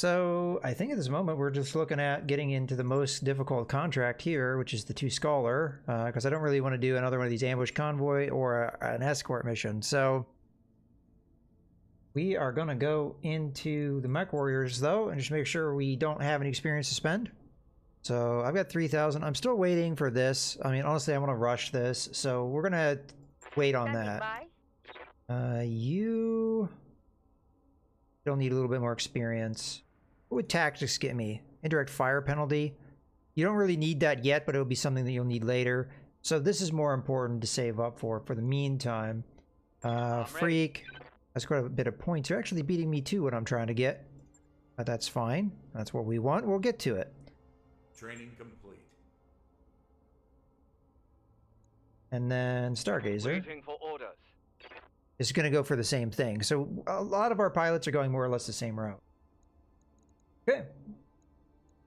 So I think at this moment we're just looking at getting into the most difficult contract here, which is the 2 Scholar, because I don't really want to do another one of these ambush convoy or an escort mission. So we are going to go into the mech warriors though, and just make sure we don't have any experience to spend. So I've got 3,000. I'm still waiting for this. I mean, honestly, I want to rush this, so we're going to wait on that. You don't need a little bit more experience. What would tactics get me? Indirect fire penalty. You don't really need that yet, but it'll be something that you'll need later. So this is more important to save up for the meantime. Freak. That's quite a bit of points. You're actually beating me to what I'm trying to get. But that's fine. That's what we want. We'll get to it. Training complete. And then Stargazer. Waiting for orders. Is going to go for the same thing. So a lot of our pilots are going more or less the same route. Okay.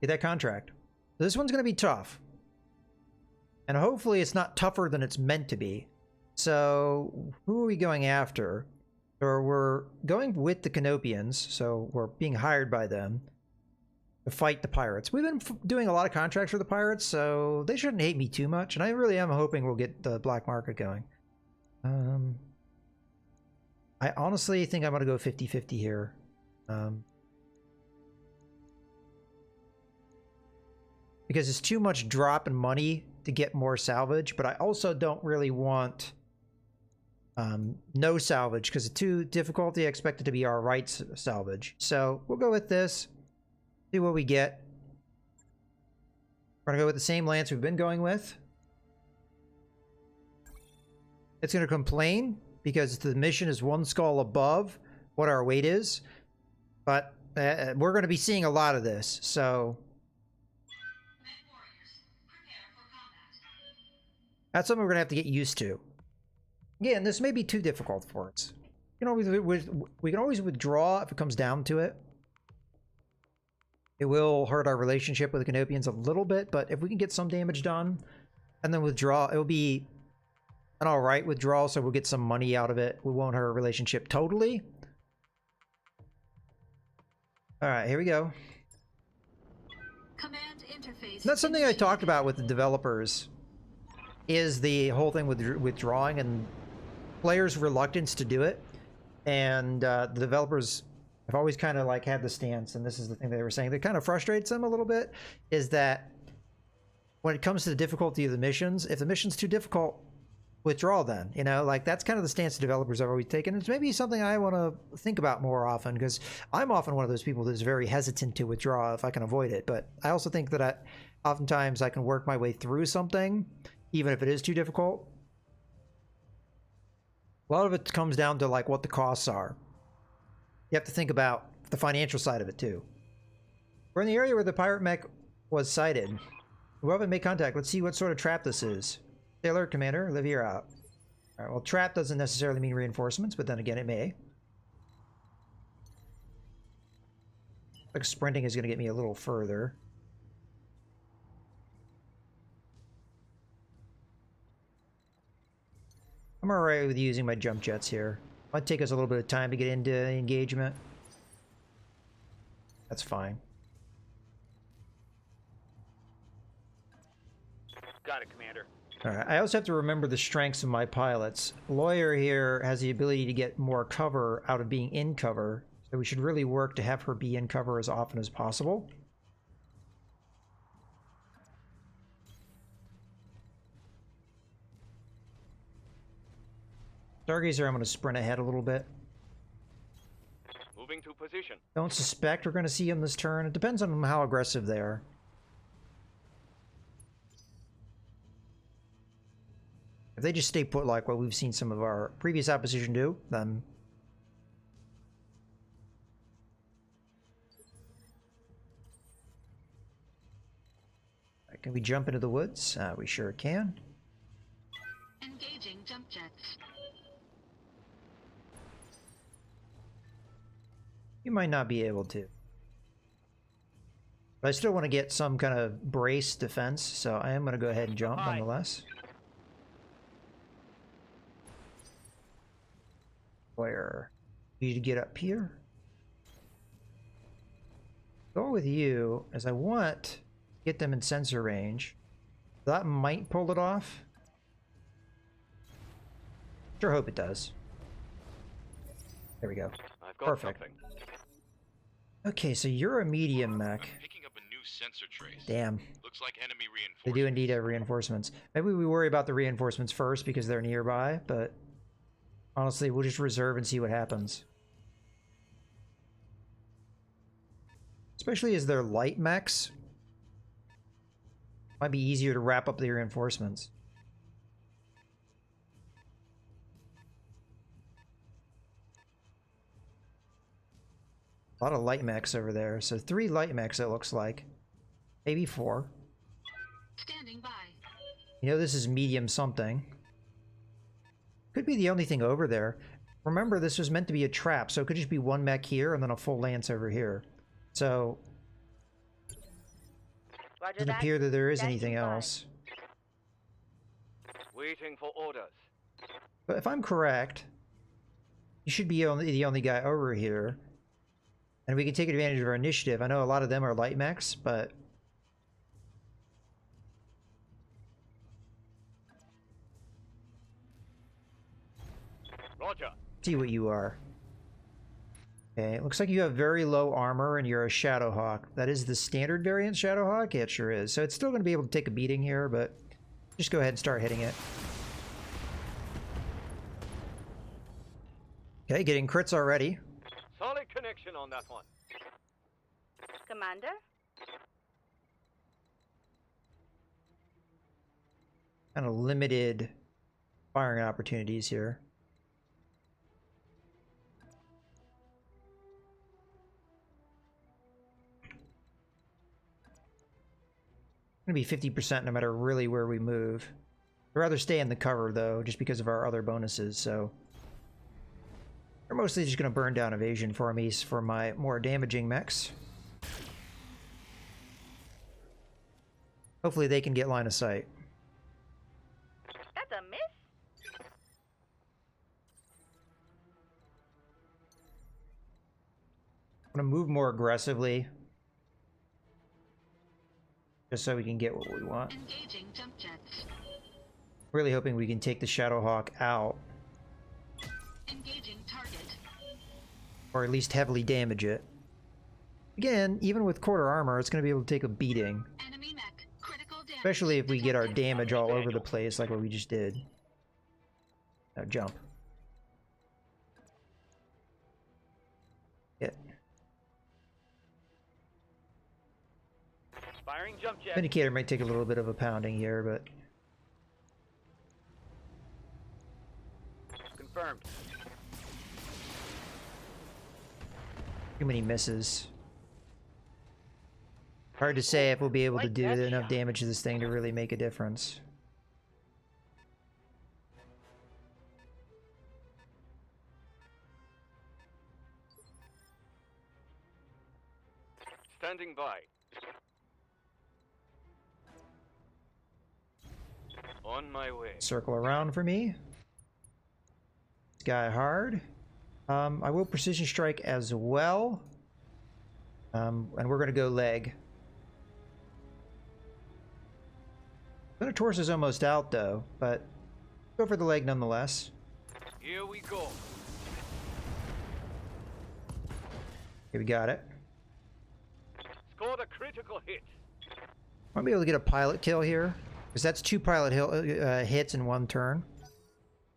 Get that contract. So this one's going to be tough. And hopefully it's not tougher than it's meant to be. So who are we going after? Or we're going with the Canopians. So we're being hired by them to fight the pirates. We've been doing a lot of contracts for the pirates, so they shouldn't hate me too much. And I really am hoping we'll get the black market going. I honestly think I'm going to go 50-50 here. Because it's too much drop in money to get more salvage, but I also don't really want no salvage, because the 2 difficulty I expect it to be our right salvage. So we'll go with this, see what we get. We're going to go with the same lance we've been going with. It's going to complain because the mission is 1 skull above what our weight is. But we're going to be seeing a lot of this, so that's something we're going to have to get used to. Again, this may be too difficult for us. We can always withdraw if it comes down to it. It will hurt our relationship with the Canopians a little bit, but if we can get some damage done and then withdraw, it will be an alright withdrawal, so we'll get some money out of it. We won't hurt our relationship totally. Alright, here we go. Command interface. That's something I talked about with the developers, is the whole thing with withdrawing and players' reluctance to do it. And the developers have always kind of like had the stance, and this is the thing they were saying that kind of frustrates them a little bit, is that when it comes to the difficulty of the missions, if the mission's too difficult, withdraw then. You know, like that's kind of the stance the developers have always taken. It's maybe something I want to think about more often, because I'm often one of those people that's very hesitant to withdraw if I can avoid it. But I also think that oftentimes I can work my way through something, even if it is too difficult. A lot of it comes down to like what the costs are. You have to think about the financial side of it too. We're in the area where the pirate mech was sighted. We haven't made contact. Let's see what sort of trap this is. Stay alert, Commander. Live here out. Alright, well, trap doesn't necessarily mean reinforcements, but then again, it may. Like sprinting is going to get me a little further. I'm alright with using my jump jets here. Might take us a little bit of time to get into the engagement. That's fine. Got it, Commander. Alright, I also have to remember the strengths of my pilots. Lawyer here has the ability to get more cover out of being in cover, so we should really work to have her be in cover as often as possible. Stargazer, I'm going to sprint ahead a little bit. Moving to position. Don't suspect we're going to see him this turn. It depends on how aggressive they are. If they just stay put like what we've seen some of our previous opposition do, then can we jump into the woods? We sure can. Engaging jump jets. You might not be able to. But I still want to get some kind of brace defense, so I am going to go ahead and jump nonetheless. Where? You need to get up here. Going with you, as I want to get them in sensor range. That might pull it off. Sure hope it does. There we go. I've got Perfect. something. Okay, so you're a medium mech. I'm picking up a new sensor trace. Damn. Looks like enemy They reinforcements. do indeed have reinforcements. Maybe we worry about the reinforcements first because they're nearby, but honestly, we'll just reserve and see what happens. Especially as they're light mechs. Might be easier to wrap up the reinforcements. A lot of light mechs over there. So 3 light mechs it looks like. Maybe 4. Standing by. You know this is medium something. Could be the only thing over there. Remember this was meant to be a trap, so it could just be 1 mech here and then a full lance over here. So Roger doesn't that. appear that there is Standing anything by. else. Waiting for orders. But if I'm correct, you should be the only guy over here. And we can take advantage of our initiative. I know a lot of them are light mechs, but Roger. see what you are. Okay, it looks like you have very low armor and you're a Shadowhawk. That is the standard variant Shadowhawk? Yeah, it sure is. So it's still going to be able to take a beating here, but just go ahead and start hitting it. Okay, getting crits already. Solid connection on that one. Commander? Kind of limited firing opportunities here. Gonna be 50% no matter really where we move. I'd rather stay in the cover though, just because of our other bonuses, so they're mostly just gonna burn down evasion for me for my more damaging mechs. Hopefully they can get line of sight. That's a miss? I'm gonna move more aggressively. Just so we can get what we want. Engaging jump jets. Really hoping we can take the Shadowhawk out. Engaging target. Or at least heavily damage it. Again, even with quarter armor, it's going to be able to take a beating. Enemy mech. Critical damage. Especially if we get our detected. damage all over the place like what we just did. Now jump. Hit. Firing jump jet. Vindicator might take a little bit of a pounding here, but Confirmed. too many misses. Hard to say if we'll be able to Like do that enough shot. damage to this thing to really make a difference. Standing by. On my way. Circle around for me. Guy hard. I will precision strike as well. And we're gonna go leg. Torso's almost out though, but go for the leg nonetheless. Here we go. Okay, we got it. Scored a critical hit. Might be able to get a pilot kill here, because that's 2 pilot hits in 1 turn.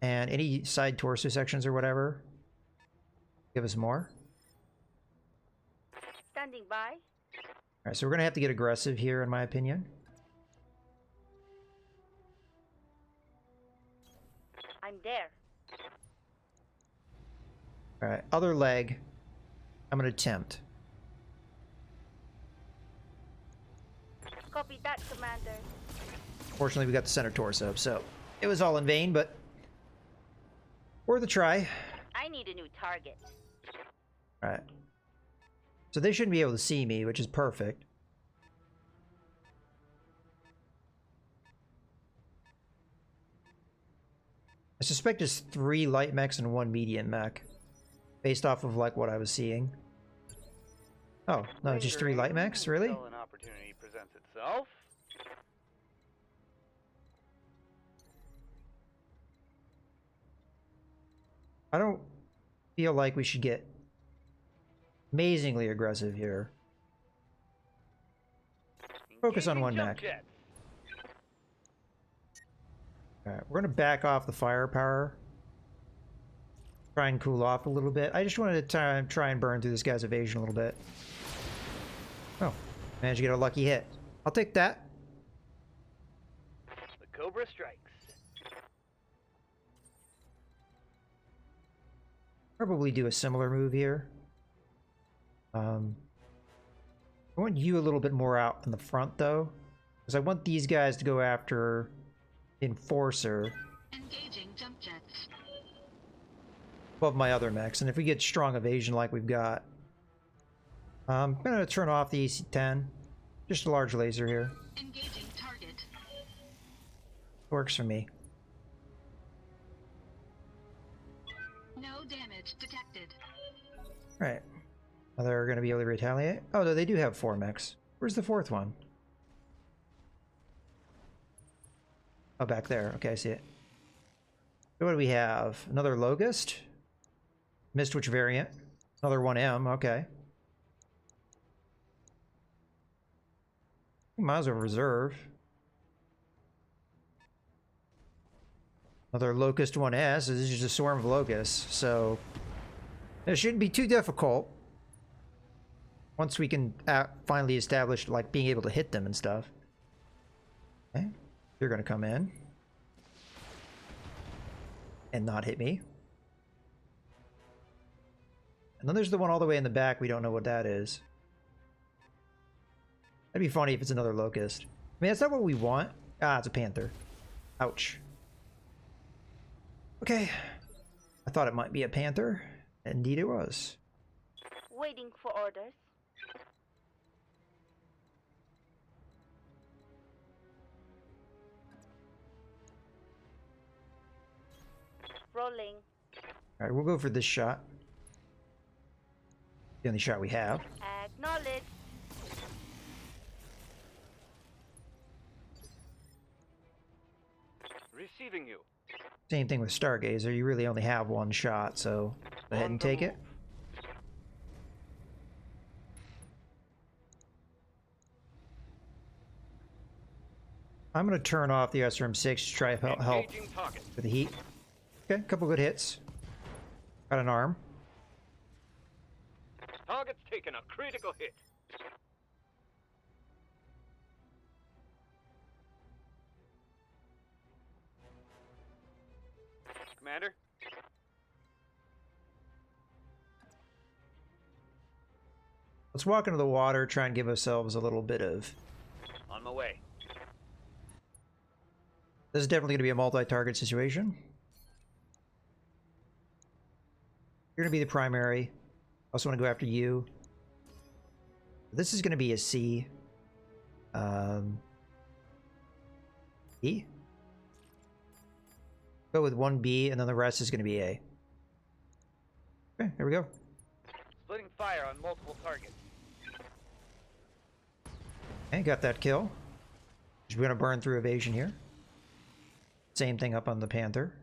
And any side torso sections or whatever, give us more. Standing by. Alright, so we're gonna have to get aggressive here, in my opinion. I'm there. Alright, other leg. I'm gonna attempt. Copy that, Commander. Fortunately, we got the center torso, so it was all in vain, but worth a try. I need a new target. Alright. So they shouldn't be able to see me, which is perfect. I suspect it's 3 light mechs and 1 medium mech, based off of like what I was seeing. Oh, no, just 3 light mechs? Really? Until an opportunity presents itself. I don't feel like we should get amazingly aggressive here. Focus on one Engaging mech. jump jets. Alright, we're gonna back off the firepower. Try and cool off a little bit. I just wanted to try and burn through this guy's evasion a little bit. Oh, managed to get a lucky hit. I'll take that. The Cobra strikes. Probably do a similar move here. I want you a little bit more out in the front, though. Because I want these guys to go after Enforcer Engaging jump jets. above my other mechs. And if we get strong evasion like we've got, I'm going to turn off the AC-10. Just a large laser here. Engaging target. Works for me. No damage detected. Right. Now they're going to be able to retaliate. Oh, no, they do have 4 mechs. Where's the 4th one? Oh, back there. Okay, I see it. So what do we have? Another Locust? Missed which variant? Another 1M. Okay. Might as well reserve. Another Locust 1S. This is just a swarm of locusts, so it shouldn't be too difficult. Once we can finally establish, like, being able to hit them and stuff. Okay. You're gonna come in. And not hit me. And then there's the one all the way in the back. We don't know what that is. That'd be funny if it's another Locust. I mean, that's not what we want. Ah, it's a Panther. Ouch. Okay. I thought it might be a Panther. Indeed it was. Waiting for orders. Rolling. Alright, we'll go for this shot. The only shot we have. Acknowledge. Receiving you. Same thing with Stargazer. You really only have one shot, so go ahead and take it. I'm going to turn off the SRM-6 to try to help Engaging target. with the heat. Okay, a couple good hits. Got an arm. Target's taken a critical hit. Commander. Let's walk into the water, try and give ourselves a little bit of... On my way. This is definitely going to be a multi-target situation. You're going to be the primary. Also want to go after you. This is going to be a C. E? Go with 1B, and then the rest is going to be A. Okay, here we go. Splitting fire on multiple targets. Okay, got that kill. We're going to burn through evasion here. Same thing up on the Panther.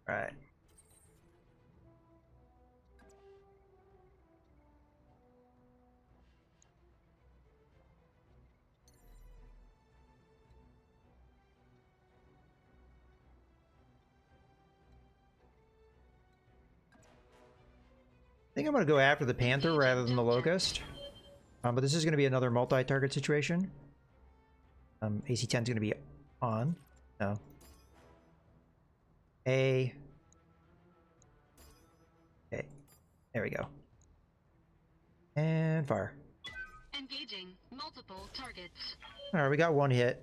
Alright. I think I'm going to go after the Panther rather than the Locust. But this is going to be another multi-target situation. AC-10 is going to be on. No. A. Okay. There we go. And fire. Engaging multiple targets. Alright, we got one hit.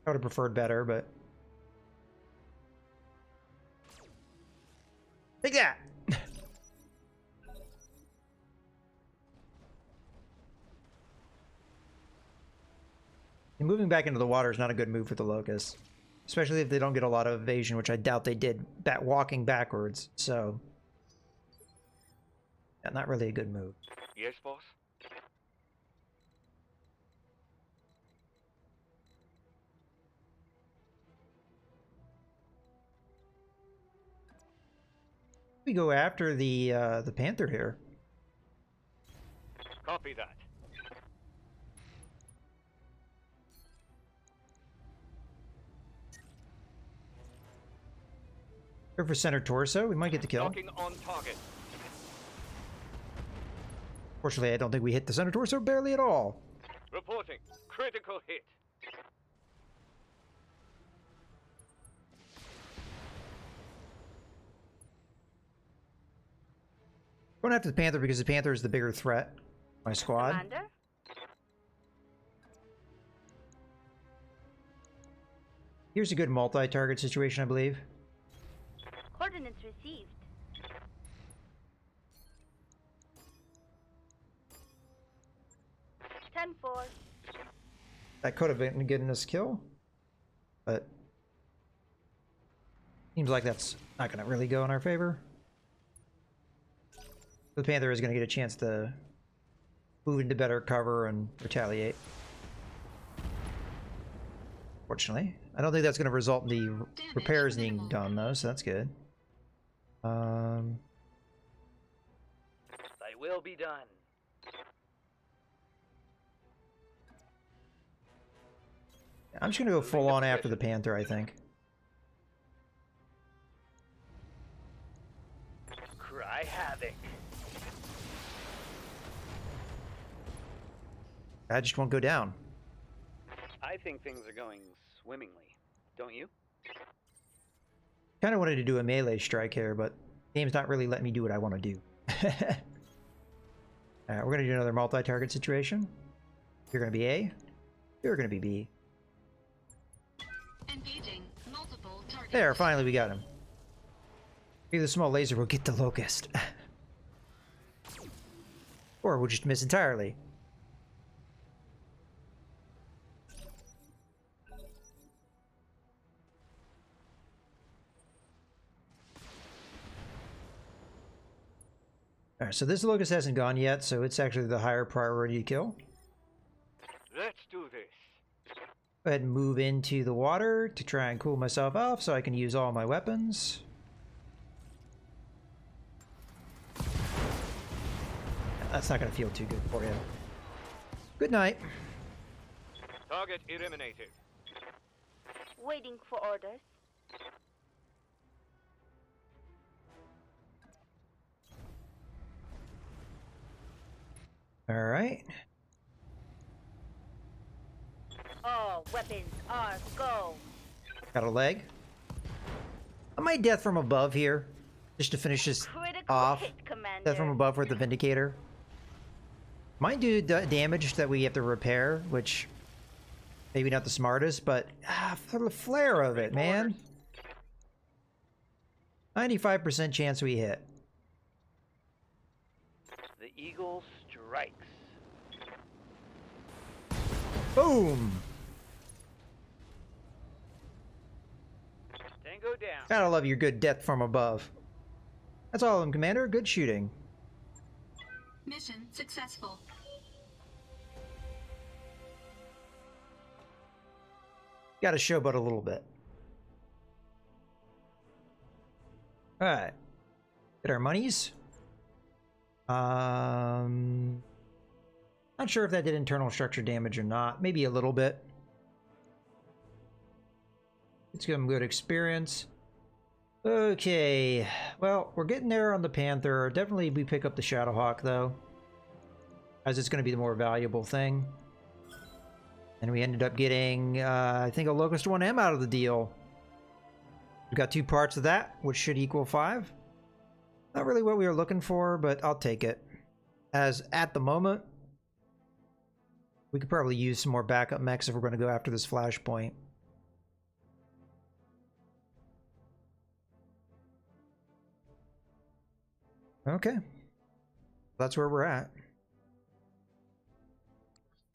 I would have preferred better, but... Take that! And moving back into the water is not a good move for the Locust. especially if they don't get a lot of evasion, which I doubt they did, walking backwards. So, yeah, not really a good move. Yes, boss? We go after the Panther here. Copy that. Go for center torso. We might get the kill. Locking on target. Fortunately, I don't think we hit the center torso barely at all. Reporting. Critical hit. Going after the Panther because the Panther is the bigger threat. My squad. Commander? Here's a good multi-target situation, I believe. Coordinates received. Ten four. That could have been getting us kill, but seems like that's not going to really go in our favor. The Panther is going to get a chance to move into better cover and retaliate. Fortunately, I don't think that's going to result in the repairs being done though, so that's good. They will be done. I'm just going to go full on after the Panther, I think. Cry havoc. I just won't go down. I think things are going swimmingly. Don't you? Kind of wanted to do a melee strike here, but the game's not really letting me do what I want to do. Alright, we're going to do another multi-target situation. You're going to be A. You're going to be B. Engaging multiple targets. There, finally we got him. Maybe the small laser will get the locust. Or we'll just miss entirely. Alright, so this locust hasn't gone yet, so it's actually the higher priority kill. Let's do this. Go ahead and move into the water to try and cool myself off so I can use all my weapons. That's not going to feel too good for you. Good night. Target eliminated. Waiting for orders. Alright. All weapons are go. Got a leg. I might death from above here, just to finish this Critical off. hit, Commander. Death from above with the Vindicator. Might do damage that we have to repair, which maybe not the smartest, but for the flair of it, man. 95% chance we hit. The eagle strikes. Boom! Tango down. Gotta love your good death from above. That's all of them, Commander. Good shooting. Mission successful. Gotta showboat a little bit. Alright. Get our monies. Not sure if that did internal structure damage or not. Maybe a little bit. Let's give them good experience. Okay. Well, we're getting there on the Panther. Definitely we pick up the Shadowhawk, though, as it's going to be the more valuable thing. And we ended up getting, I think, a Locust 1M out of the deal. We've got 2 parts of that, which should equal 5. Not really what we were looking for, but I'll take it. As at the moment, we could probably use some more backup mechs if we're going to go after this flashpoint. Okay. That's where we're at.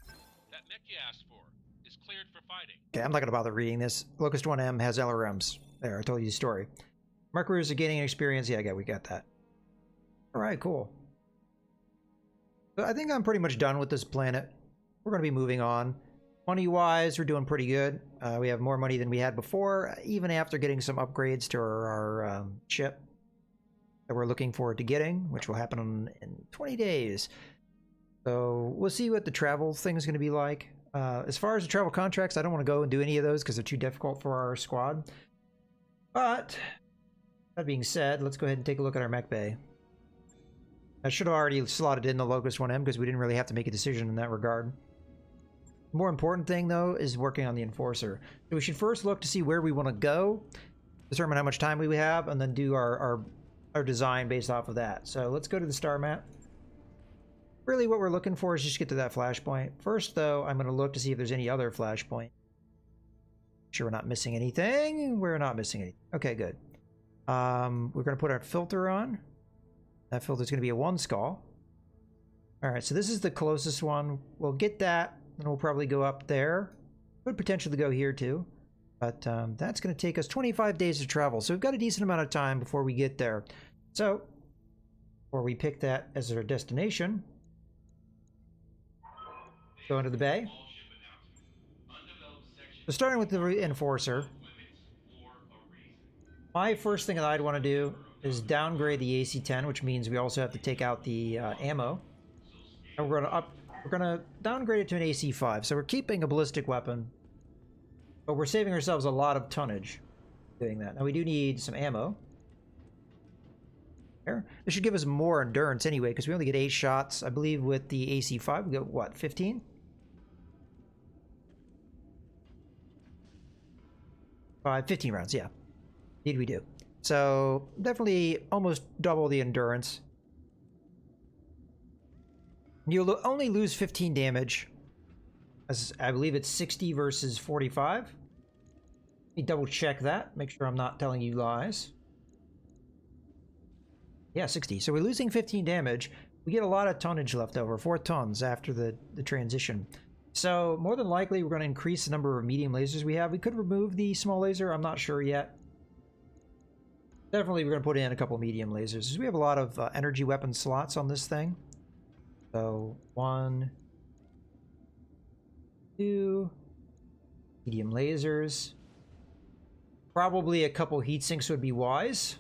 That mech you asked for is cleared for fighting. Okay, I'm not going to bother reading this. Locust 1M has LRMs. There, I told you the story. Markers are gaining experience. Yeah, we got that. All right, cool. So I think I'm pretty much done with this planet. We're going to be moving on. Money-wise, we're doing pretty good. We have more money than we had before, even after getting some upgrades to our ship that we're looking forward to getting, which will happen in 20 days. So we'll see what the travel thing is going to be like. As far as the travel contracts, I don't want to go and do any of those because they're too difficult for our squad. But that being said, let's go ahead and take a look at our mech bay. I should have already slotted in the Locust 1M because we didn't really have to make a decision in that regard. The more important thing, though, is working on the Enforcer. So we should first look to see where we want to go, determine how much time we have, and then do our design based off of that. So let's go to the star map. Really what we're looking for is just get to that flashpoint. First, though, I'm going to look to see if there's any other flashpoint. Sure we're not missing anything. We're not missing anything. Okay, good. We're going to put our filter on. That filter is going to be a 1 skull. All right, so this is the closest one. We'll get that, and we'll probably go up there. Could potentially go here too, but that's going to take us 25 days to travel. So we've got a decent amount of time before we get there. So, before we pick that as our destination, go into the bay. So starting with the Enforcer, my first thing that I'd want to do is downgrade the AC-10, which means we also have to take out the ammo. And we're gonna downgrade it to an AC-5. So we're keeping a ballistic weapon, but we're saving ourselves a lot of tonnage doing that. Now we do need some ammo. There. This should give us more endurance anyway, because we only get 8 shots. I believe with the AC-5 we get what, 15? 15 rounds, yeah. Indeed we do. So definitely almost double the endurance. You'll only lose 15 damage. As I believe it's 60 versus 45. Let me double check that. Make sure I'm not telling you lies. Yeah, 60. So we're losing 15 damage. We get a lot of tonnage left over, 4 tons after the transition. So more than likely we're going to increase the number of medium lasers we have. We could remove the small laser. I'm not sure yet. Definitely we're going to put in a couple medium lasers. We have a lot of energy weapon slots on this thing. So 1, 2 medium lasers. Probably a couple heat sinks would be wise.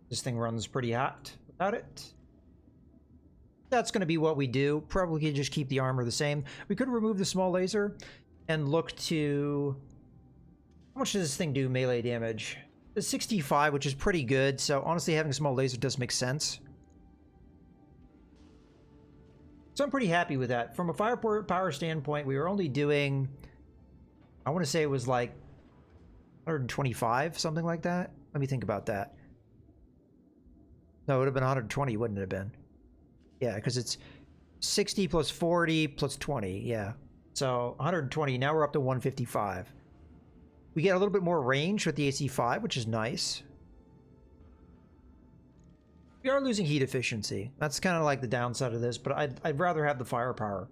This thing runs pretty hot without it. That's going to be what we do. Probably just keep the armor the same. We could remove the small laser and look to... How much does this thing do melee damage? The 65, which is pretty good. So honestly, having a small laser does make sense. So I'm pretty happy with that. From a firepower standpoint, we were only doing... I want to say it was like 125, something like that. Let me think about that. No, it would have been 120, wouldn't it have been? Yeah, because it's 60 plus 40 plus 20, yeah. So 120, now we're up to 155. We get a little bit more range with the AC-5, which is nice. We are losing heat efficiency. That's kind of like the downside of this, but I'd rather have the firepower.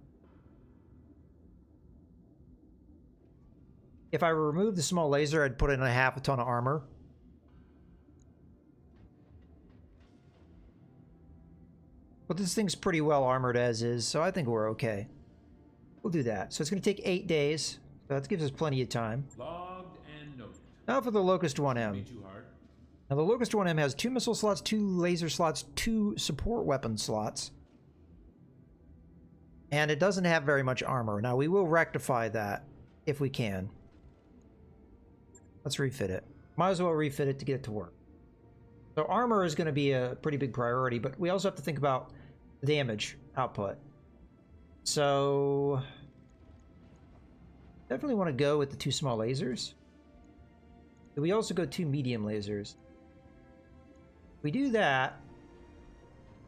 If I remove the small laser, I'd put in a half a ton of armor. But this thing's pretty well armored as is, so I think we're okay. We'll do that. So it's going to take 8 days. So that gives us plenty of time. Logged and noted. Now for the Locust 1M. Be too hard. Now the Locust 1M has 2 missile slots, 2 laser slots, 2 support weapon slots. And it doesn't have very much armor. Now we will rectify that if we can. Let's refit it. Might as well refit it to get it to work. So armor is going to be a pretty big priority, but we also have to think about damage output. So definitely want to go with the 2 small lasers. But we also go 2 medium lasers. If we do that,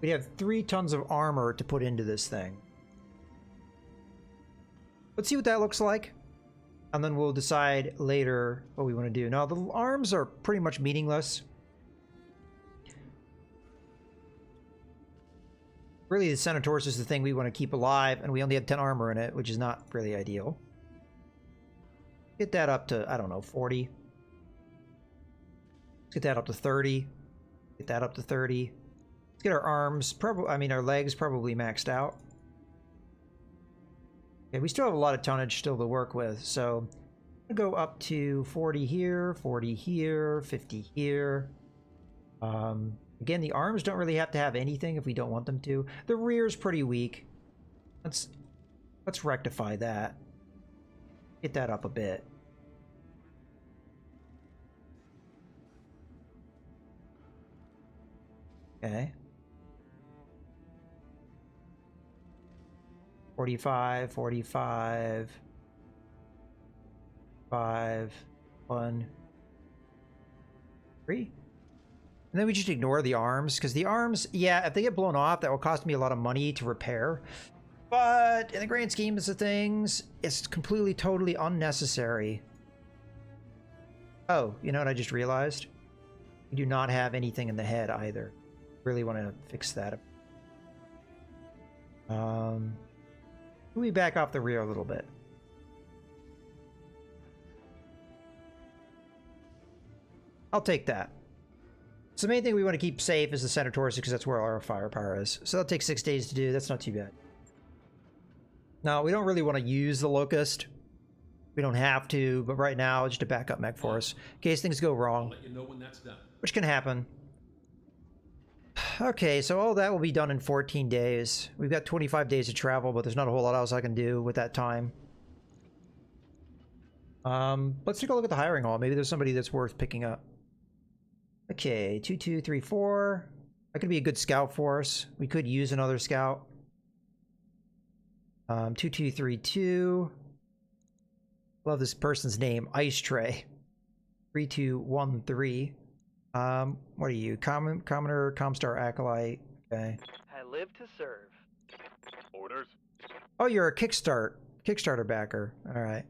we have 3 tons of armor to put into this thing. Let's see what that looks like. And then we'll decide later what we want to do. Now the arms are pretty much meaningless. Really, the Centaurus is the thing we want to keep alive, and we only have 10 armor in it, which is not really ideal. Get that up to, I don't know, 40. Let's get that up to 30. Get that up to 30. Let's get our arms, our legs probably maxed out. Okay, we still have a lot of tonnage still to work with, so I'll go up to 40 here, 40 here, 50 here. Again, the arms don't really have to have anything if we don't want them to. The rear's pretty weak. Let's rectify that. Get that up a bit. Okay. 45, 45, 5, 1, 3. And then we just ignore the arms, because the arms, yeah, if they get blown off, that will cost me a lot of money to repair. But in the grand scheme of things, it's completely, totally unnecessary. Oh, you know what I just realized? We do not have anything in the head either. Really want to fix that. We back off the rear a little bit. I'll take that. So the main thing we want to keep safe is the Centaurus, because that's where our firepower is. So that'll take 6 days to do. That's not too bad. Now, we don't really want to use the Locust. We don't have to, but right now, it's just a backup mech for us, in case things go wrong. I'll let you know when that's done. Which can happen. Okay, so all that will be done in 14 days. We've got 25 days to travel, but there's not a whole lot else I can do with that time. Let's take a look at the hiring hall. Maybe there's somebody that's worth picking up. Okay, 2, 2, 3, 4. That could be a good scout for us. We could use another scout. 2, 2, 3, 2. Love this person's name, Ice Tray. 3, 2, 1, 3. What are you? Commoner, Comstar Acolyte. Okay. I live to serve. Orders? Oh, you're a Kickstarter backer. All right.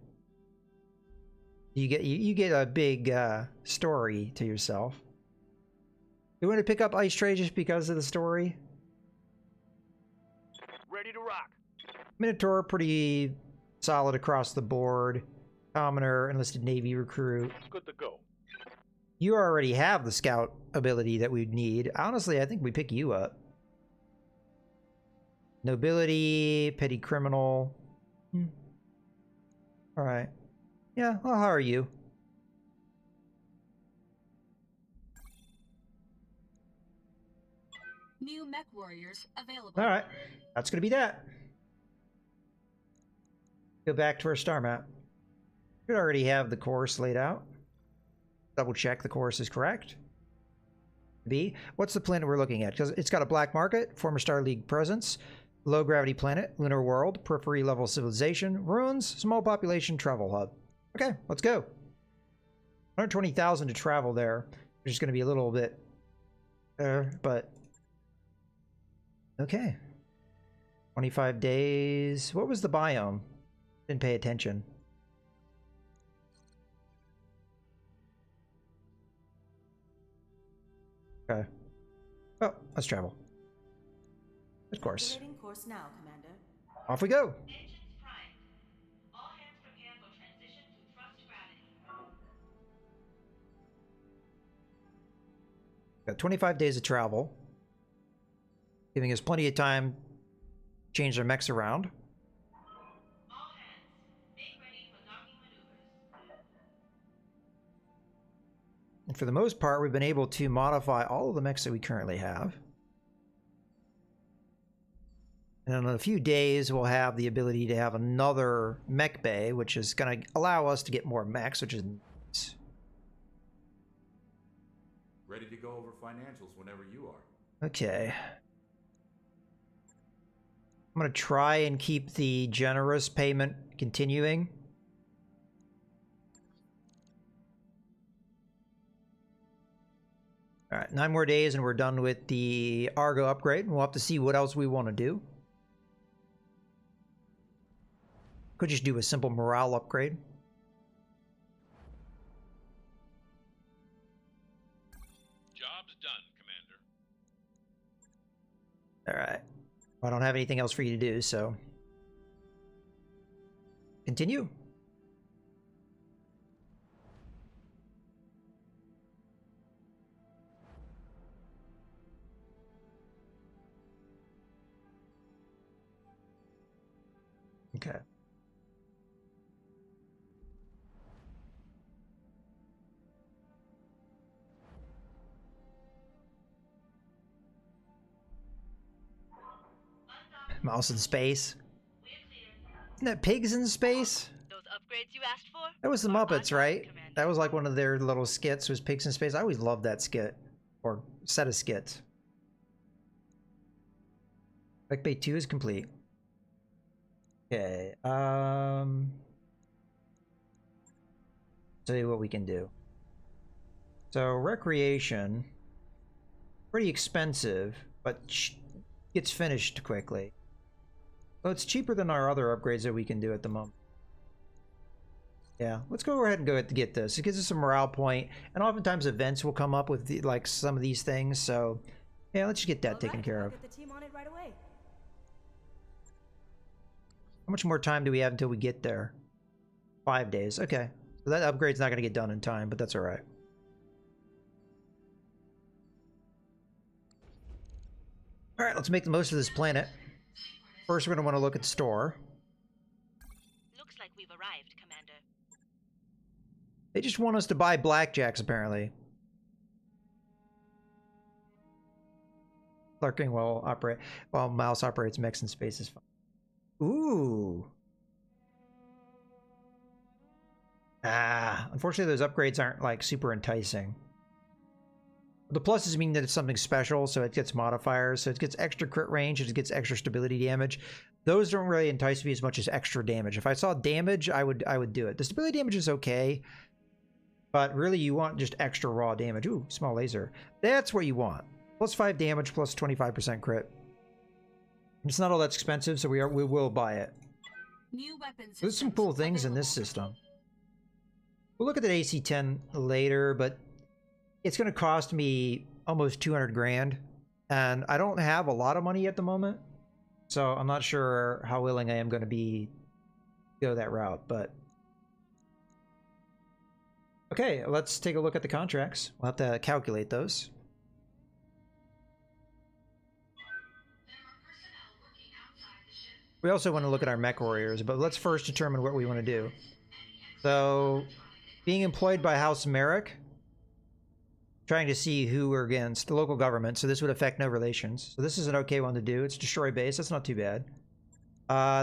You get a big story to yourself. You want to pick up Ice Tray just because of the story? Ready to rock. Minotaur, pretty solid across the board. Commoner, enlisted Navy recruit. Good to go. You already have the scout ability that we'd need. Honestly, I think we pick you up. Nobility, petty criminal. All right. Yeah, I'll hire you. New mech warriors available. All right. That's going to be that. Go back to our star map. We already have the course laid out. Double check the course is correct. B. What's the planet we're looking at? Because it's got a black market, former Star League presence, low gravity planet, lunar world, periphery level civilization, ruins, small population, travel hub. Okay, let's go. 120,000 to travel there, which is going to be a little bit, but okay. 25 days. What was the biome? Didn't pay attention. Okay. Oh, let's travel. Of course. Calculating course now, Commander. Off we go. Engines primed. All hands prepare for transition to thrust gravity. Got 25 days of travel, giving us plenty of time to change our mechs around. All hands, make ready for docking maneuvers. And for the most part, we've been able to modify all of the mechs that we currently have. And in a few days, we'll have the ability to have another mech bay, which is going to allow us to get more mechs, which is nice. Ready to go over financials whenever you are. Okay. I'm going to try and keep the generous payment continuing. All right, 9 more days and we're done with the Argo upgrade. We'll have to see what else we want to do. Could just do a simple morale upgrade. Job's done, Commander. All right. I don't have anything else for you to do, so continue. Okay. Mouse in space. We're clear. Isn't that pigs in space? Those upgrades you asked for? That was the are Muppets, on right? Commander. That was like one of their little skits, was pigs in space. I always loved that skit. Or set of skits. Mech Bay 2 is complete. Okay, tell you what we can do. So recreation, pretty expensive, but gets finished quickly. So it's cheaper than our other upgrades that we can do at the moment. Yeah, let's go ahead and go ahead to get this. It gives us a morale point, and oftentimes events will come up with the, like some of these things. So yeah, let's just get that taken care of. Get the team on it right away. How much more time do we have until we get there? 5 days. Okay. So that upgrade's not going to get done in time, but that's all right. All right, let's make the most of this planet. First, we're going to want to look at the store. Looks like we've arrived, Commander. They just want us to buy blackjacks, apparently. Clerking while mouse operates mechs in space is fine. Ooh. Unfortunately those upgrades aren't like super enticing. The pluses mean that it's something special, so it gets modifiers, so it gets extra crit range, it gets extra stability damage. Those don't really entice me as much as extra damage. If I saw damage, I would do it. The stability damage is okay, but really you want just extra raw damage. Ooh, small laser. That's what you want. Plus 5 damage, plus 25% crit. It's not all that expensive, so we will buy it. New weapons. There's some cool things in this system. We'll look at the AC-10 later, but it's going to cost me almost 200 grand, and I don't have a lot of money at the moment, so I'm not sure how willing I am going to be to go that route. But okay, let's take a look at the contracts. We'll have to calculate those. We also want to look at our mech warriors, but let's first determine what we want to do. So, being employed by House Merrick, trying to see who we're against, the local government, so this would affect no relations. So this is an okay one to do. It's destroy base, that's not too bad.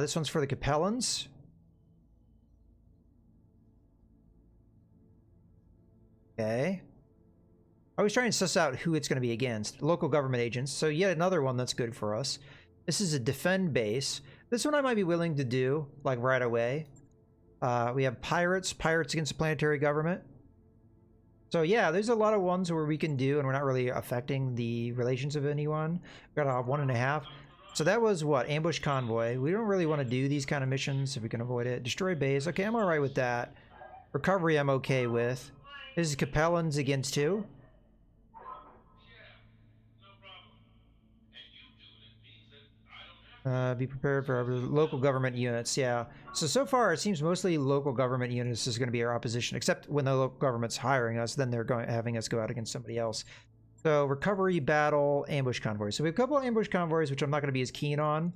This one's for the Capellans. Okay. I was trying to suss out who it's going to be against. Local government agents, so yet another one that's good for us. This is a defend base. This one I might be willing to do, like, right away. We have pirates against the planetary government. So yeah, there's a lot of ones where we can do, and we're not really affecting the relations of anyone. We got a 1.5. So that was what? Ambush convoy. We don't really want to do these kind of missions if we can avoid it. Destroy base. Okay, I'm alright with that. Recovery I'm okay with. This is Capellans against who? Be prepared for local government units. Yeah. So far it seems mostly local government units is going to be our opposition, except when the local government's hiring us, then they're having us go out against somebody else. So recovery, battle, ambush convoys. So we have a couple of ambush convoys, which I'm not going to be as keen on,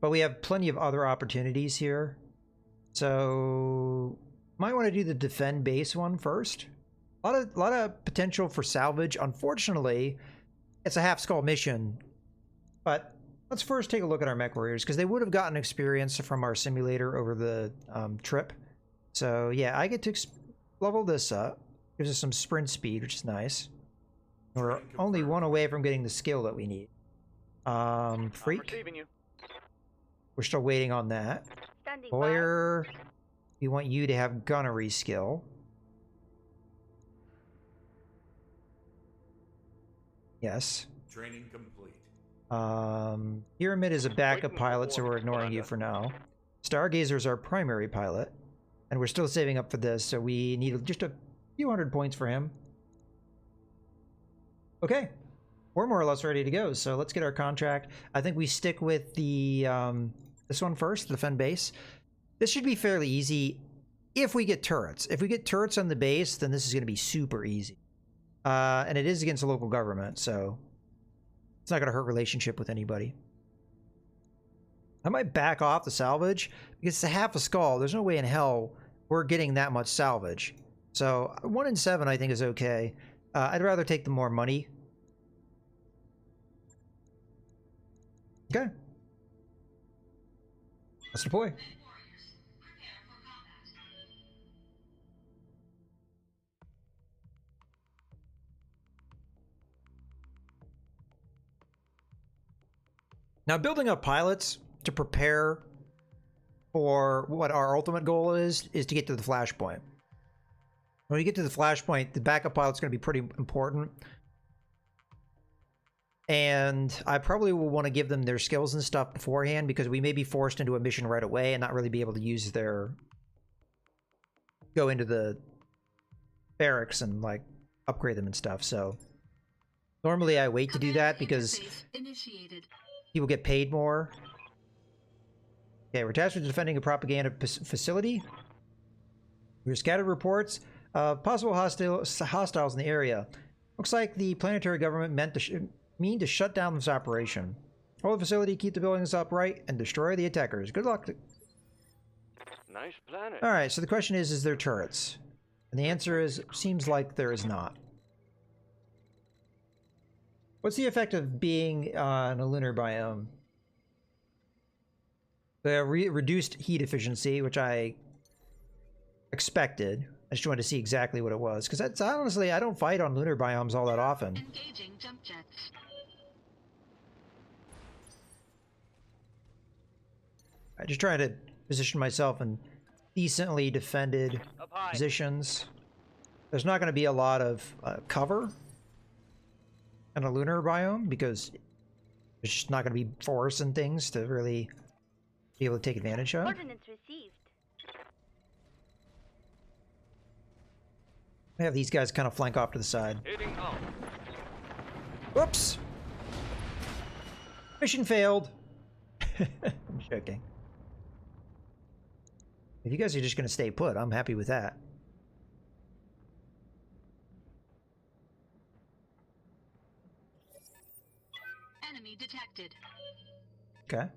but we have plenty of other opportunities here. So might want to do the defend base one first. A lot of potential for salvage. Unfortunately, it's a half skull mission, but let's first take a look at our mech warriors, because they would have gotten experience from our simulator over the trip. So yeah, I get to level this up. Gives us some sprint speed, which is nice. We're only one away from getting the skill that we need. Freak. I'm receiving you. We're still waiting on that. Standing Boyer, we want you to have gunnery skill. Yes. Training complete. Pyramid is a backup pilot, so we're ignoring you for now. Stargazer's our primary pilot, and we're still saving up for this, so we need just a few hundred points for him. Okay, we're more or less ready to go. So let's get our contract. I think we stick with the this one first, the defend base. This should be fairly easy if we get turrets. If we get turrets on the base, then this is going to be super easy. And it is against the local government, so it's not going to hurt relationship with anybody. I might back off the salvage because it's a half a skull. There's no way in hell we're getting that much salvage. So 1 in 7 I think is okay. I'd rather take the more money. Okay. Let's deploy. Now, building up pilots to prepare for what our ultimate goal is to get to the flashpoint. When we get to the flashpoint, the backup pilot's going to be pretty important. And I probably will want to give them their skills and stuff beforehand because we may be forced into a mission right away and not really be able to use their... go into the barracks and, like, upgrade them and stuff, so... Normally I wait to do that because people get paid more. Okay, we're tasked with defending a propaganda facility. We're scattered reports of possible hostiles in the area. Looks like the planetary government meant to shut down this operation. Hold the facility, keep the buildings upright, and destroy the attackers. Good luck. Nice planet. All right, so the question is there turrets? And the answer is, seems like there is not. What's the effect of being in a lunar biome? The reduced heat efficiency, which I expected. I just wanted to see exactly what it was. Because that's honestly, I don't fight on lunar biomes all that often. Engaging jump jets. I just try to position myself in decently defended Up high. positions. There's not going to be a lot of cover in a lunar biome because there's just not going to be forests and things to really be able to take advantage of. Coordinates received. I have these guys kind of flank off to the side. Hitting home. Whoops! Mission failed. I'm joking. If you guys are just going to stay put, I'm happy with that. Enemy detected. Okay.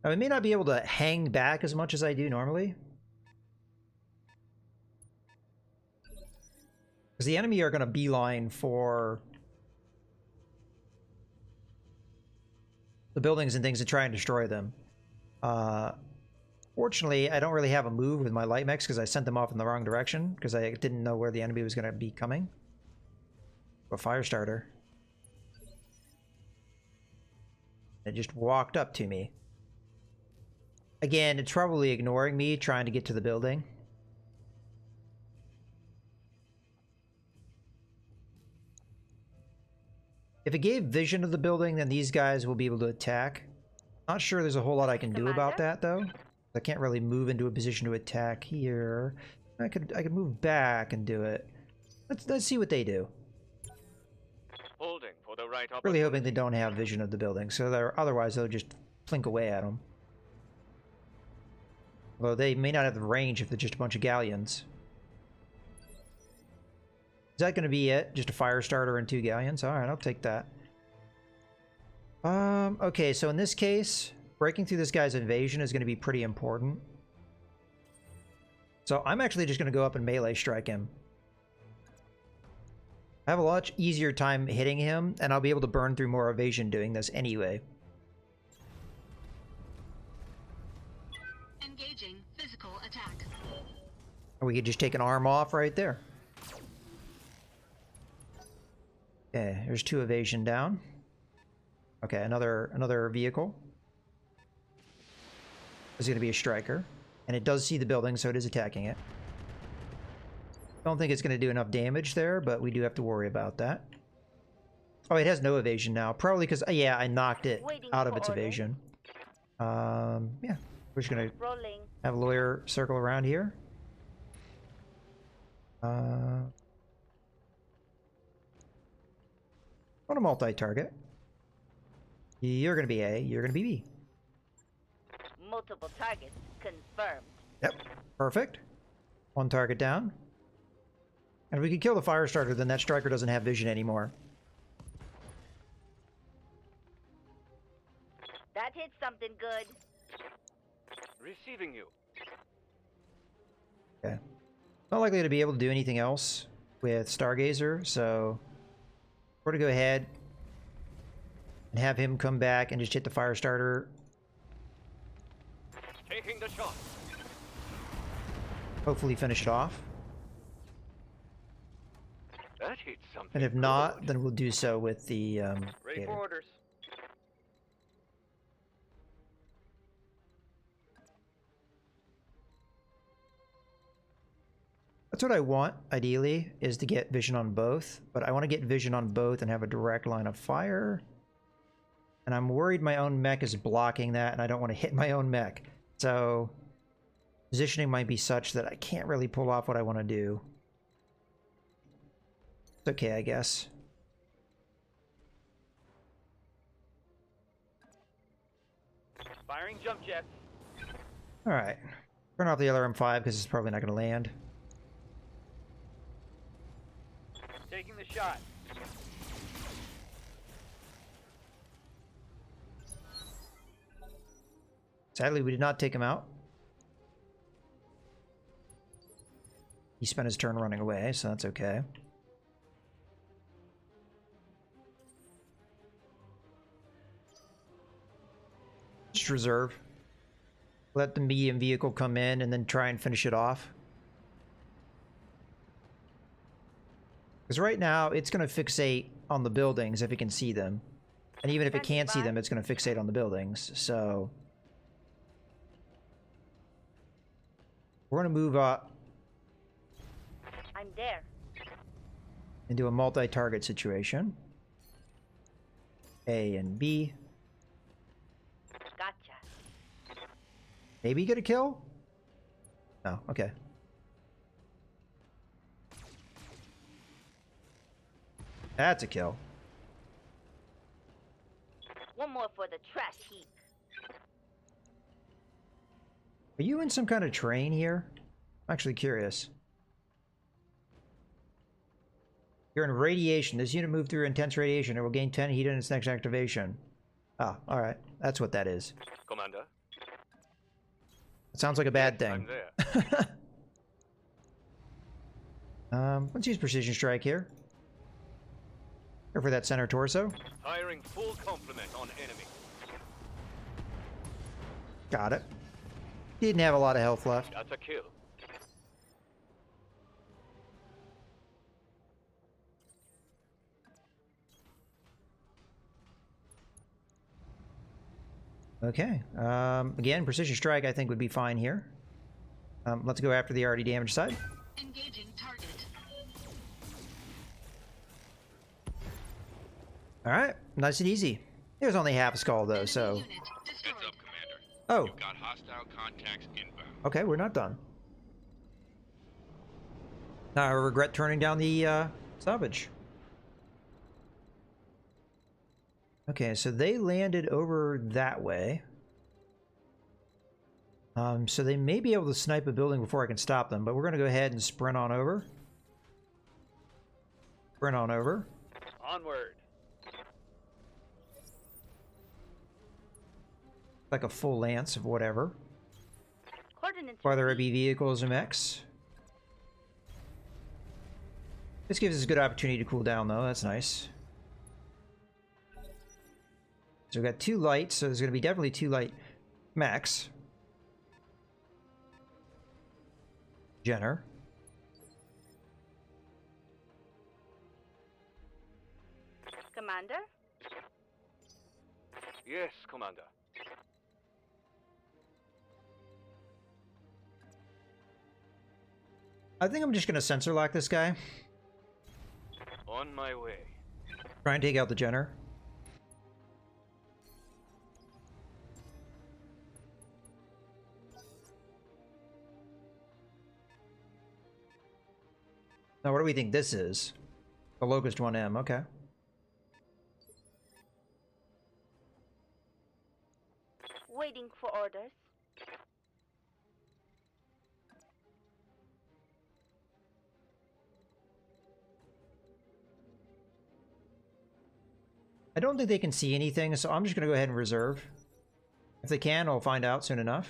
I may not be able to hang back as much as I do normally. Because the enemy are going to beeline for the buildings and things and try and destroy them. Fortunately, I don't really have a move with my light mechs because I sent them off in the wrong direction because I didn't know where the enemy was going to be coming. A fire starter. It just walked up to me. Again, it's probably ignoring me trying to get to the building. If it gave vision of the building, then these guys will be able to attack. Not sure there's a whole lot I can do about that, though. I can't really move into a position to attack here. I could move back and do it. Let's see what they do. Holding for the right opportunity. Really hoping they don't have vision of the building, so otherwise they'll just plink away at them. Although they may not have the range if they're just a bunch of galleons. Is that going to be it? Just a fire starter and 2 galleons? Alright, I'll take that. Okay, so in this case, breaking through this guy's invasion is going to be pretty important. So I'm actually just going to go up and melee strike him. I have a much easier time hitting him, and I'll be able to burn through more evasion doing this anyway. Engaging physical attack. Or we could just take an arm off right there. Okay, there's 2 evasion down. Okay, another vehicle. Is going to be a striker. And it does see the building, so it is attacking it. Don't think it's going to do enough damage there, but we do have to worry about that. Oh, it has no evasion now. Probably because, yeah, I knocked it out of its evasion. Yeah, we're just going to have a lawyer circle around here. On a multi-target. You're gonna be A, you're gonna be B. Multiple targets confirmed. Yep, perfect. One target down. And if we could kill the fire starter, then that striker doesn't have vision anymore. That hit something good. Receiving you. Okay. Not likely to be able to do anything else with Stargazer, so we're gonna go ahead and have him come back and just hit the fire starter. Taking the shot. Hopefully finish it off. That hit something. And if not, then we'll do so with the Ready Gator. for orders. That's what I want, ideally, is to get vision on both. But I want to get vision on both and have a direct line of fire. And I'm worried my own mech is blocking that, and I don't want to hit my own mech. So positioning might be such that I can't really pull off what I want to do. It's okay, I guess. Firing jump jets. Alright. Turn off the LRM-5 because it's probably not going to land. Taking the shot. Sadly, we did not take him out. He spent his turn running away, so that's okay. Just reserve. Let the medium vehicle come in and then try and finish it off. Because right now, it's going to fixate on the buildings if it can see them. And even if it can't see them, it's going to fixate on the buildings. So we're going to move up I'm there. into a multi-target situation. A and B. Gotcha. Maybe get a kill? No, okay. That's a kill. One more for the trash heap. Are you in some kind of train here? I'm actually curious. You're in radiation. This unit moved through intense radiation. It will gain 10 heat in its next activation. Ah, alright. That's what that is. Commander. It sounds like a bad I'm thing. there. Let's use precision strike here. Go for that center torso. Firing full complement on enemy. Got it. Didn't have a lot of health left. That's a kill. Okay. Again, precision strike I think would be fine here. Let's go after the already damaged side. Engaging target. Alright, nice and easy. It was only half a skull though, so... Enemy unit destroyed. Heads up, Commander. Oh, You've got hostile contacts inbound. okay, we're not done. Now I regret turning down the salvage. Okay, so they landed over that way. So they may be able to snipe a building before I can stop them, but we're going to go ahead and sprint on over. Sprint on over. Onward. Like a full lance of whatever. Coordinates. Whether it received. be vehicles or mechs. This gives us a good opportunity to cool down though, that's nice. So we've got 2 lights, so there's going to be definitely 2 light mechs. Jenner. Commander? Yes, Commander. I think I'm just going to sensor lock this guy. On my way. Try and take out the Jenner. Now, what do we think this is? The Locust 1M, okay. Waiting for orders. I don't think they can see anything, so I'm just going to go ahead and reserve. If they can, I'll find out soon enough.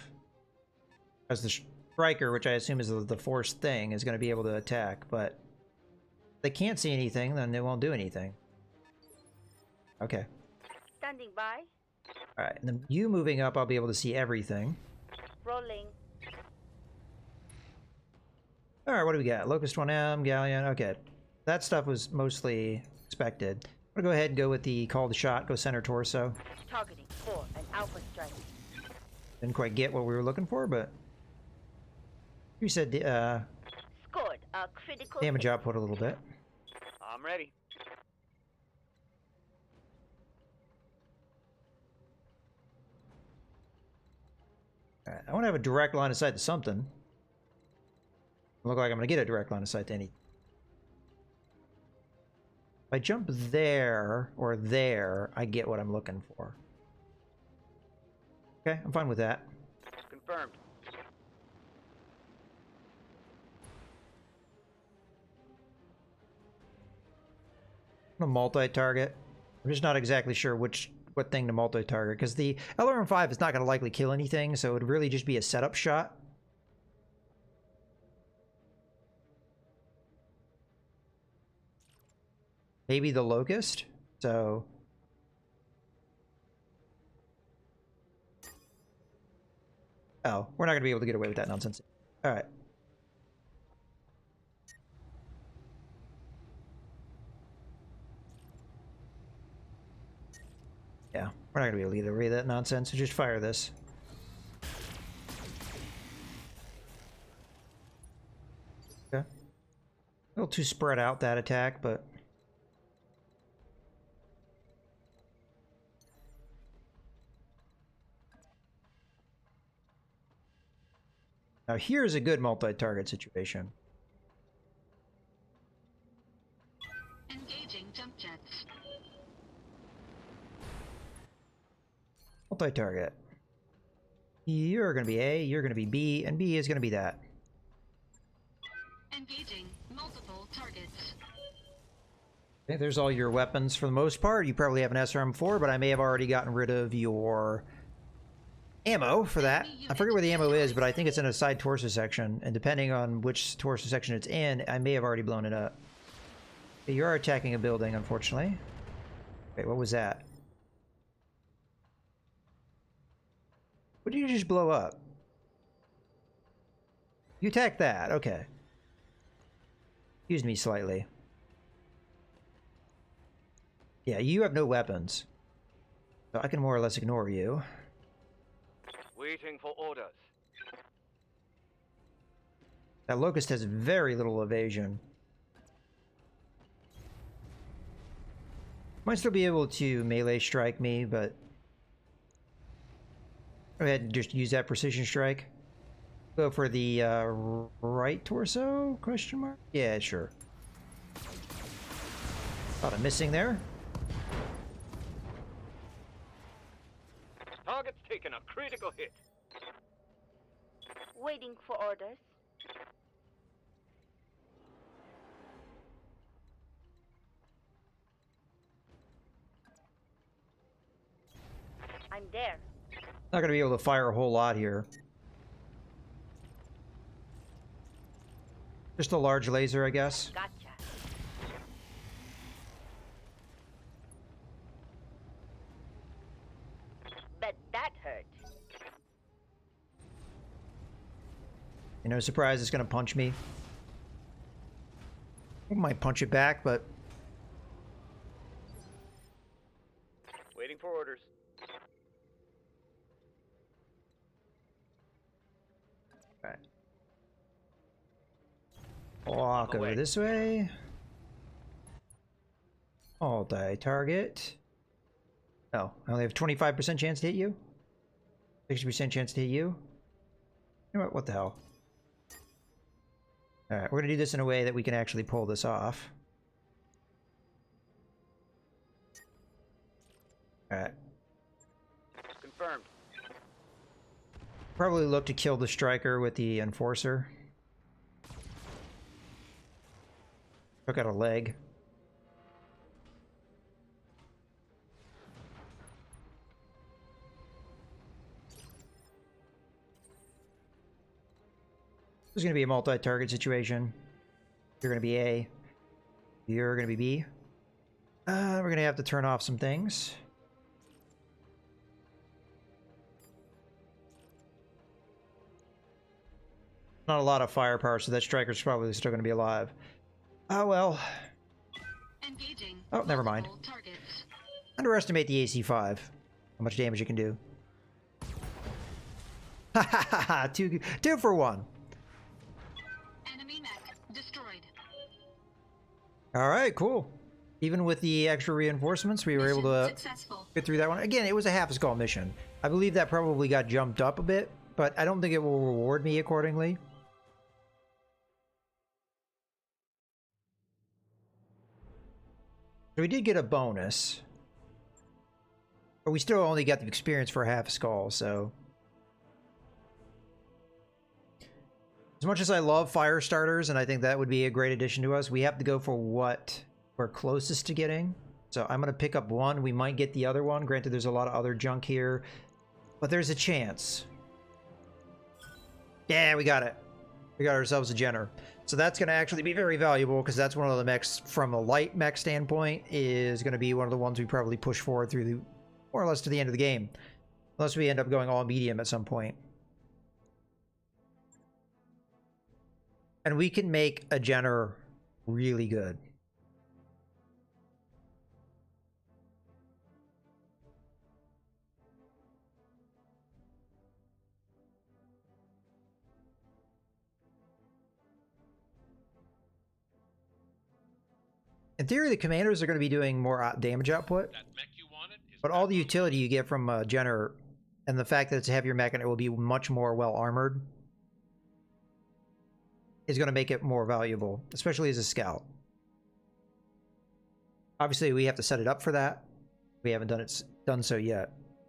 As the striker, which I assume is the force thing, is going to be able to attack, but if they can't see anything, then they won't do anything. Okay. Standing by. Alright, and then you moving up, I'll be able to see everything. Rolling. Alright, what do we got? Locust 1M, Galleon, okay. That stuff was mostly expected. I'm gonna go ahead and go with the call to shot, go center torso. Targeting for an alpha strike. Didn't quite get what we were looking for, but you said Scored a critical damage hit. output a little bit. I'm ready. Alright, I want to have a direct line of sight to something. Look like I'm gonna get a direct line of sight to anything. If I jump there or there, I get what I'm looking for. Okay, I'm fine with that. Confirmed. I'm gonna multi-target. I'm just not exactly sure what thing to multi-target, because the LRM-5 is not going to likely kill anything, so it would really just be a setup shot. Maybe the Locust, so... Oh, we're not going to be able to get away with that nonsense. Alright. Yeah, we're not going to be able to get away with that nonsense, so just fire this. Okay. A little too spread out, that attack, but... Now here's a good multi-target situation. Engaging jump jets. Multi-target. You're going to be A, you're going to be B, and B is going to be that. Engaging multiple targets. Okay, there's all your weapons for the most part. You probably have an SRM-4, but I may have already gotten rid of your ammo for that. I forget where the ammo is, but I think it's in a side torso section, and depending on which torso section it's in, I may have already blown it up. Okay, you are attacking a building, unfortunately. Wait, what was that? What did you just blow up? You attacked that, okay. Excuse me slightly. Yeah, you have no weapons. So I can more or less ignore you. Waiting for orders. That Locust has very little evasion. Might still be able to melee strike me, but... Go ahead and just use that precision strike. Go for the right torso? Question mark? Yeah, sure. Thought I'm missing there. Target's taken a critical hit. Waiting for orders. I'm there. Not gonna be able to fire a whole lot here. Just a large laser, I guess. Gotcha. Bet that hurt. You know, surprise, it's gonna punch me. I might punch it back, but Waiting for orders. alright. Walk over Away. this way. Multi-target. Oh, I only have 25% chance to hit you? 60% chance to hit you? You know what the hell? Alright, we're gonna do this in a way that we can actually pull this off. Alright. Confirmed. Probably look to kill the striker with the enforcer. Took out a leg. This is going to be a multi-target situation. You're going to be A. You're going to be B. We're going to have to turn off some things. Not a lot of firepower, so that striker's probably still going to be alive. Oh well. Engaging. Oh, never mind. Multiple targets. Underestimate the AC-5. How much damage it can do. Ha ha ha ha! Two for one. Enemy mech destroyed. Alright, cool. Even with the extra reinforcements, we were able to Successful. get through that one. Again, it was a half a skull mission. I believe that probably got jumped up a bit, but I don't think it will reward me accordingly. So we did get a bonus. But we still only got the experience for half a skull, so... As much as I love fire starters, and I think that would be a great addition to us, we have to go for what we're closest to getting. So I'm going to pick up one. We might get the other one. Granted, there's a lot of other junk here, but there's a chance. Yeah, we got it. We got ourselves a Jenner. So that's going to actually be very valuable, because that's one of the mechs, from a light mech standpoint, is going to be one of the ones we probably push forward through the, more or less to the end of the game. Unless we end up going all medium at some point. And we can make a Jenner really good. In theory, the commanders are going to be doing more damage output. That mech you wanted is But all the utility you get from Jenner, and the fact that it's a heavier mech and it will be much more well armored, is going to make it more valuable, especially as a scout. Obviously, we have to set it up for that. We haven't done so yet.